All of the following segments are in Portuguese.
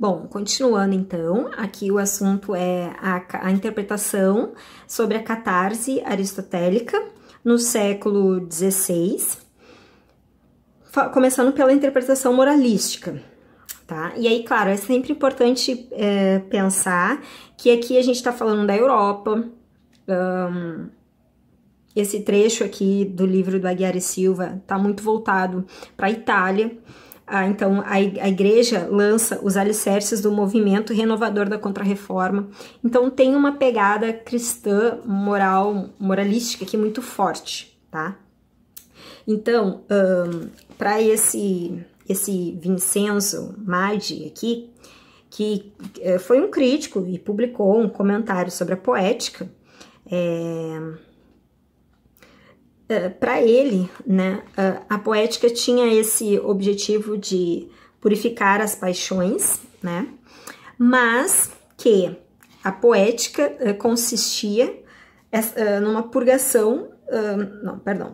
Bom, continuando então, aqui o assunto é a interpretação sobre a catarse aristotélica no século XVI, começando pela interpretação moralística, tá? E aí, claro, é sempre importante pensar que aqui a gente está falando da Europa. Esse trecho aqui do livro do Aguiar e Silva está muito voltado para a Itália. Então, a igreja lança os alicerces do movimento renovador da Contra-Reforma. Então, tem uma pegada cristã, moralística aqui muito forte, tá? Então, para esse Vincenzo Maggi aqui, que foi um crítico e publicou um comentário sobre a poética, para ele, né, a poética tinha esse objetivo de purificar as paixões, né, mas que a poética consistia numa purgação,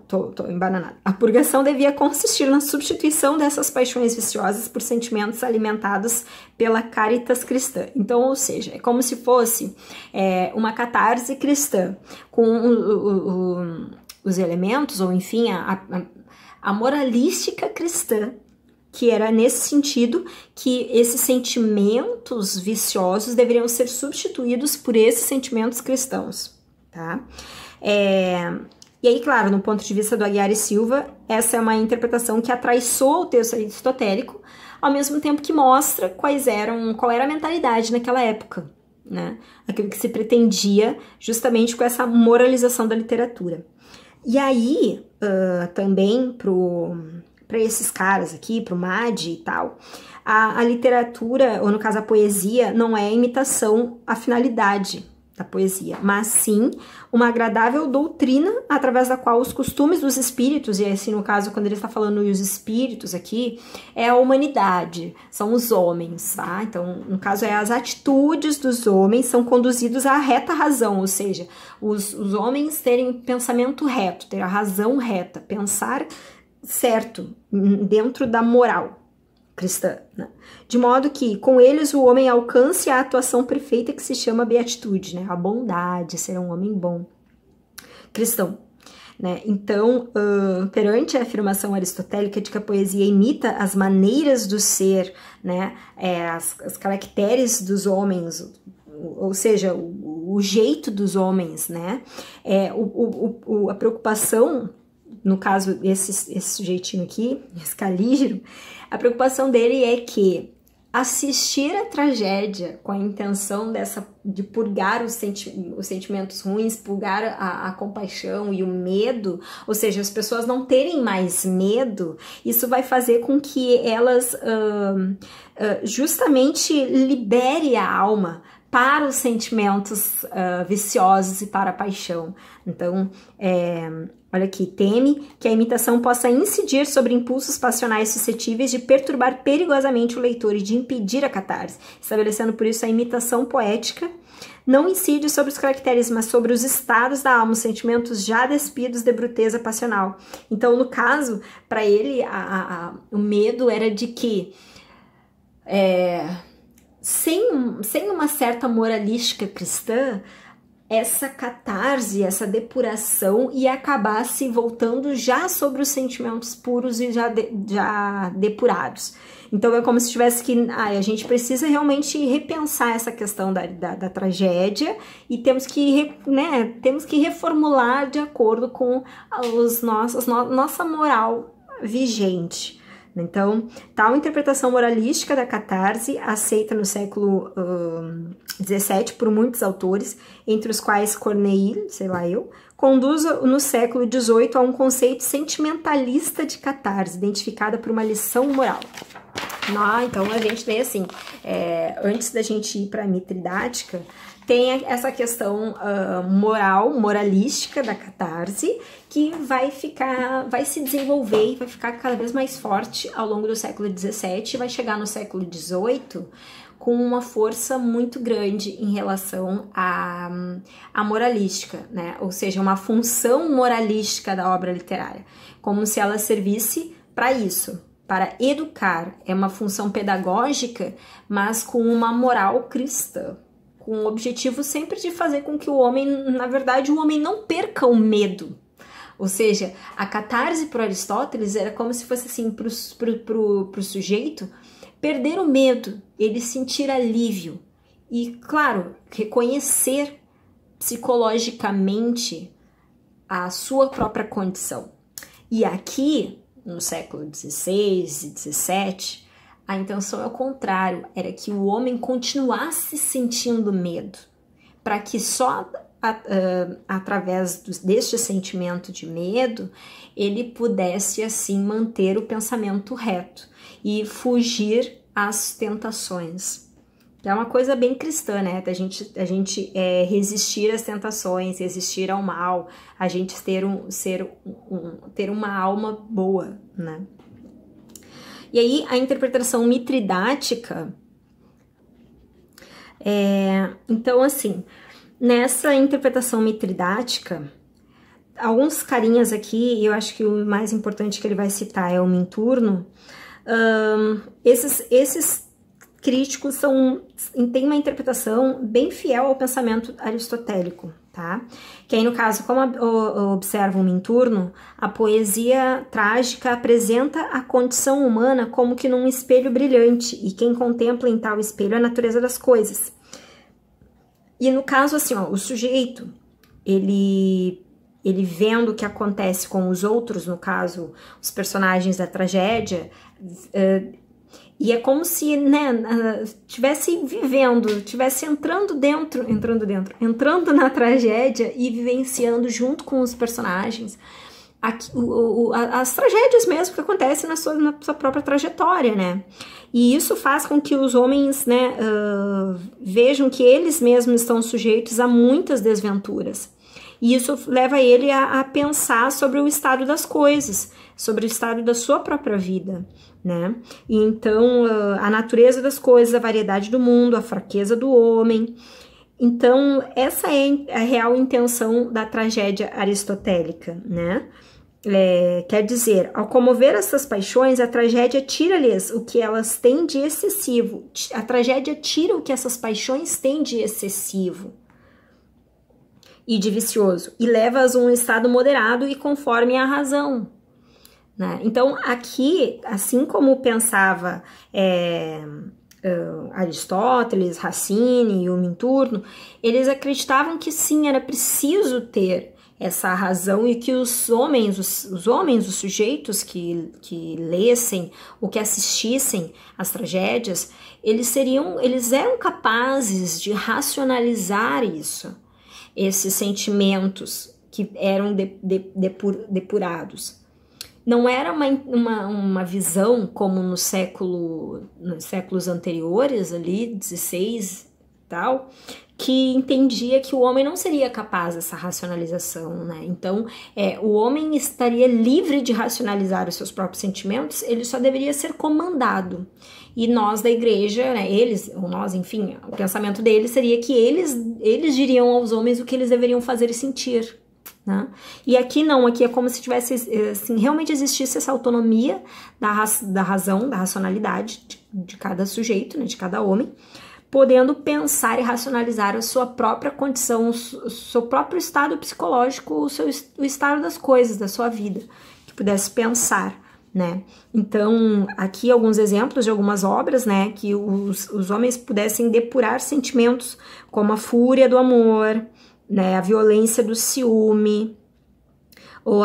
tô embananada. A purgação devia consistir na substituição dessas paixões viciosas por sentimentos alimentados pela caritas cristã. Então, ou seja, é como se fosse uma catarse cristã com os elementos, ou enfim, a moralística cristã, que era nesse sentido que esses sentimentos viciosos deveriam ser substituídos por esses sentimentos cristãos, tá? E aí, claro, no ponto de vista do Aguiar e Silva, essa é uma interpretação que atraiçoa o texto aristotélico, ao mesmo tempo que mostra qual era a mentalidade naquela época, né? Aquilo que se pretendia justamente com essa moralização da literatura. E aí, também para esses caras aqui, pro Maggi e tal, a literatura, ou no caso a poesia, não é imitação à finalidade da poesia, mas sim uma agradável doutrina através da qual os costumes dos espíritos, e assim no caso quando ele está falando os espíritos aqui, é a humanidade, são os homens, tá? Então no caso as atitudes dos homens são conduzidos à reta razão, ou seja, os homens terem pensamento reto, ter a razão reta, pensar certo dentro da moral cristã, né? De modo que com eles o homem alcance a atuação perfeita que se chama beatitude, né? A bondade, ser um homem bom, cristão, né? Então, perante a afirmação aristotélica de que a poesia imita as maneiras do ser, né? As caracteres dos homens, ou seja, o jeito dos homens, né? A preocupação, no caso, esse sujeitinho aqui, esse Calígero, a preocupação dele é que assistir a tragédia com a intenção de purgar os sentimentos ruins, purgar a compaixão e o medo, ou seja, as pessoas não terem mais medo, isso vai fazer com que elas justamente libere a alma para os sentimentos viciosos e para a paixão. Então, olha aqui, teme que a imitação possa incidir sobre impulsos passionais suscetíveis de perturbar perigosamente o leitor e de impedir a catarse, estabelecendo por isso a imitação poética não incide sobre os caracteres, mas sobre os estados da alma, os sentimentos já despidos de bruteza passional. Então, no caso, para ele, o medo era de que sem uma certa moralística cristã, essa catarse, essa depuração ia acabar se voltando já sobre os sentimentos puros e já depurados. Então é como se tivesse que a gente precisa realmente repensar essa questão da tragédia e temos que reformular de acordo com nossa moral vigente. Então, tal interpretação moralística da catarse, aceita no século XVII por muitos autores, entre os quais Corneille, conduz no século XVIII a um conceito sentimentalista de catarse, identificada por uma lição moral. Então, a gente tem assim, antes da gente ir para a mitridática, tem essa questão moralística da catarse, que vai se desenvolver e vai ficar cada vez mais forte ao longo do século XVII e vai chegar no século XVIII com uma força muito grande em relação à moralística, né? Ou seja, uma função moralística da obra literária, como se ela servisse para isso, para educar, é uma função pedagógica, mas com uma moral cristã, com o objetivo sempre de fazer com que o homem, na verdade, o homem não perca o medo. Ou seja, a catarse para Aristóteles era como se fosse assim, para o sujeito, perder o medo, ele sentir alívio e, claro, reconhecer psicologicamente a sua própria condição. E aqui, no século XVI e XVII, a intenção é o contrário, era que o homem continuasse sentindo medo, para que só através deste sentimento de medo, ele pudesse assim manter o pensamento reto e fugir às tentações. Que é uma coisa bem cristã, né? A gente resistir às tentações, resistir ao mal, a gente ter uma alma boa, né? E aí a interpretação mitridática então assim, nessa interpretação mitridática, alguns carinhas aqui, eu acho que o mais importante que ele vai citar é o Minturno. Esses críticos têm uma interpretação bem fiel ao pensamento aristotélico, tá? Que aí, no caso, como observa o Minturno, a poesia trágica apresenta a condição humana como que num espelho brilhante, e quem contempla em tal espelho a natureza das coisas. E no caso, assim, ó, o sujeito, ele vendo o que acontece com os outros, no caso, os personagens da tragédia, e é como se, né, tivesse vivendo, tivesse entrando na tragédia e vivenciando junto com os personagens as tragédias mesmo que acontecem na sua própria trajetória, né? E isso faz com que os homens, né, vejam que eles mesmos estão sujeitos a muitas desventuras. E isso leva ele a pensar sobre o estado das coisas, sobre o estado da sua própria vida, né? E então, a natureza das coisas, a variedade do mundo, a fraqueza do homem. Então, essa é a real intenção da tragédia aristotélica, né? Quer dizer, ao comover essas paixões, a tragédia tira-lhes o que elas têm de excessivo. A tragédia tira o que essas paixões têm de excessivo e de vicioso, e leva-as a um estado moderado e conforme à razão, né? Então, aqui, assim como pensava Aristóteles, Racine e o Minturno, eles acreditavam que sim, era preciso ter essa razão e que os homens, os sujeitos que lessem ou que assistissem às tragédias, eles eram capazes de racionalizar isso, esses sentimentos que eram depurados. Não era uma visão como nos séculos anteriores, ali, 16 e tal, que entendia que o homem não seria capaz dessa racionalização, né? Então, o homem estaria livre de racionalizar os seus próprios sentimentos, ele só deveria ser comandado. E nós da igreja, né, eles, ou nós, enfim, o pensamento deles seria que eles diriam aos homens o que eles deveriam fazer e sentir, né? E aqui não, aqui é como se tivesse, assim, realmente existisse essa autonomia da razão, da racionalidade de cada sujeito, né, de cada homem, podendo pensar e racionalizar a sua própria condição, o seu próprio estado psicológico, o estado das coisas, da sua vida, que pudesse pensar, né? Então, aqui alguns exemplos de algumas obras, né, que os homens pudessem depurar sentimentos como a fúria do amor, né, a violência do ciúme, ou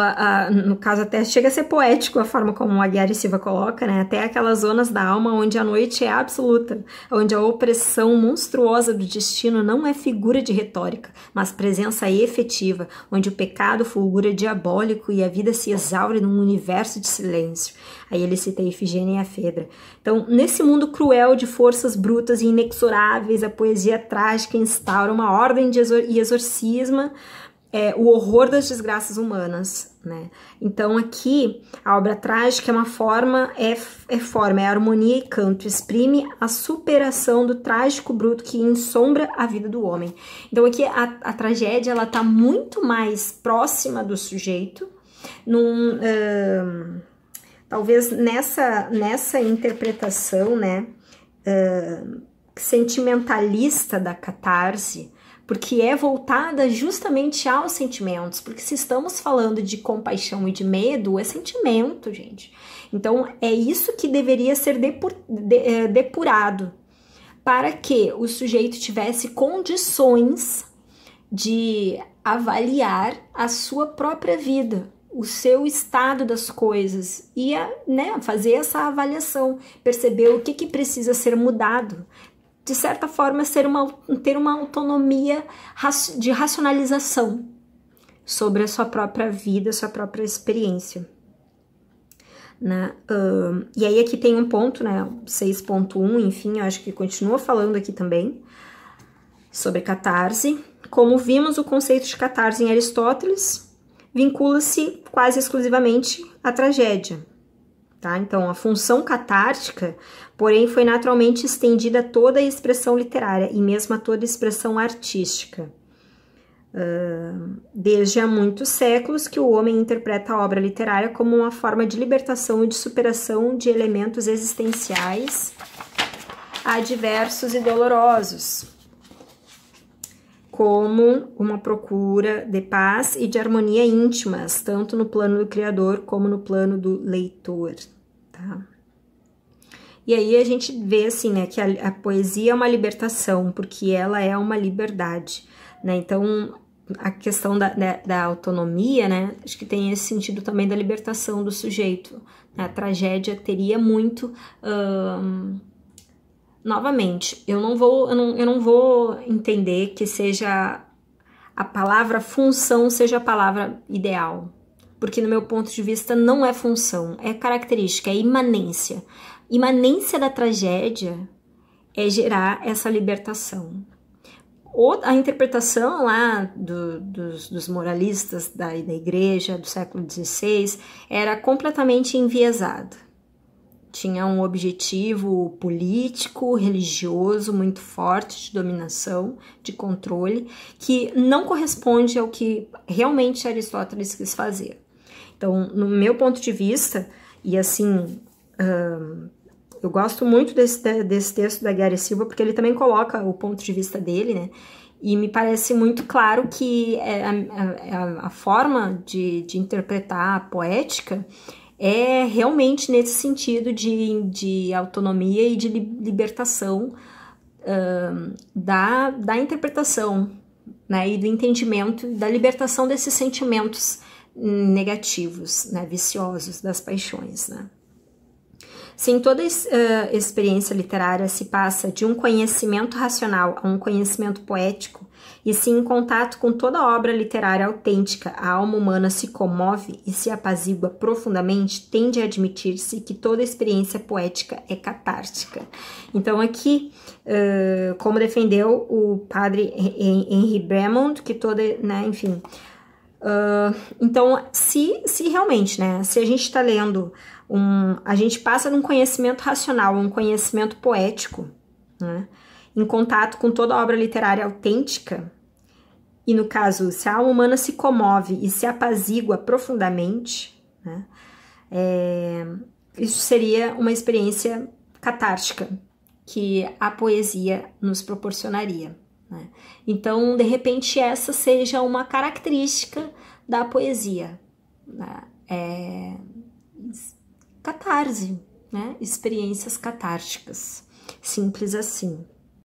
no caso até chega a ser poético a forma como o Aguiar e Silva coloca, né, até aquelas zonas da alma onde a noite é absoluta, onde a opressão monstruosa do destino não é figura de retórica, mas presença efetiva, onde o pecado fulgura diabólico e a vida se exaure num universo de silêncio. Aí ele cita a Ifigênia e a Fedra. Então, nesse mundo cruel de forças brutas e inexoráveis, a poesia trágica instaura uma ordem e exorcisma o horror das desgraças humanas, né? Então aqui a obra trágica é uma forma, é harmonia e canto, exprime a superação do trágico bruto que ensombra a vida do homem. Então aqui a tragédia, ela tá muito mais próxima do sujeito, talvez nessa interpretação, né, sentimentalista da catarse, porque é voltada justamente aos sentimentos, porque se estamos falando de compaixão e de medo, é sentimento, gente. Então, é isso que deveria ser depurado, para que o sujeito tivesse condições de avaliar a sua própria vida, o seu estado das coisas e né, fazer essa avaliação, perceber o que precisa ser mudado, de certa forma ter uma autonomia de racionalização sobre a sua própria vida, sua própria experiência. Né? E aí aqui tem um ponto, né, 6.1, enfim, eu acho que continua falando aqui também sobre catarse. Como vimos, o conceito de catarse em Aristóteles vincula-se quase exclusivamente à tragédia. Tá? Então, a função catártica, porém, foi naturalmente estendida a toda a expressão literária e mesmo a toda a expressão artística. Desde há muitos séculos que o homem interpreta a obra literária como uma forma de libertação e de superação de elementos existenciais adversos e dolorosos, como uma procura de paz e de harmonia íntimas, tanto no plano do criador como no plano do leitor, tá? E aí a gente vê, assim, né, que a poesia é uma libertação, porque ela é uma liberdade, né? Então, a questão da autonomia, né, acho que tem esse sentido também da libertação do sujeito. A tragédia teria muito... Novamente, eu não vou entender que seja a palavra função seja a palavra ideal, porque no meu ponto de vista não é função, é característica, é imanência. Imanência da tragédia é gerar essa libertação. A interpretação lá dos moralistas da igreja do século XVI era completamente enviesada. Tinha um objetivo político, religioso muito forte, de dominação, de controle, que não corresponde ao que realmente Aristóteles quis fazer. Então, no meu ponto de vista, e assim, eu gosto muito desse texto da Guiara Silva, porque ele também coloca o ponto de vista dele, né? E me parece muito claro que a forma de interpretar a poética é realmente nesse sentido de autonomia e de libertação da interpretação, né, e do entendimento, da libertação desses sentimentos negativos, né, viciosos, das paixões, né. Se em toda experiência literária se passa de um conhecimento racional a um conhecimento poético, e se em contato com toda obra literária autêntica a alma humana se comove e se apazigua profundamente, tende a admitir-se que toda experiência poética é catártica. Então aqui, como defendeu o padre Henry Bremond, que toda, né, enfim... então, se realmente, né, se a gente está lendo, a gente passa de um conhecimento racional a um conhecimento poético, né, em contato com toda obra literária autêntica, e no caso, se a alma humana se comove e se apazigua profundamente, né, isso seria uma experiência catártica que a poesia nos proporcionaria. Né? Então, de repente, essa seja uma característica da poesia, né? Catarse, né? Experiências catárticas, simples assim.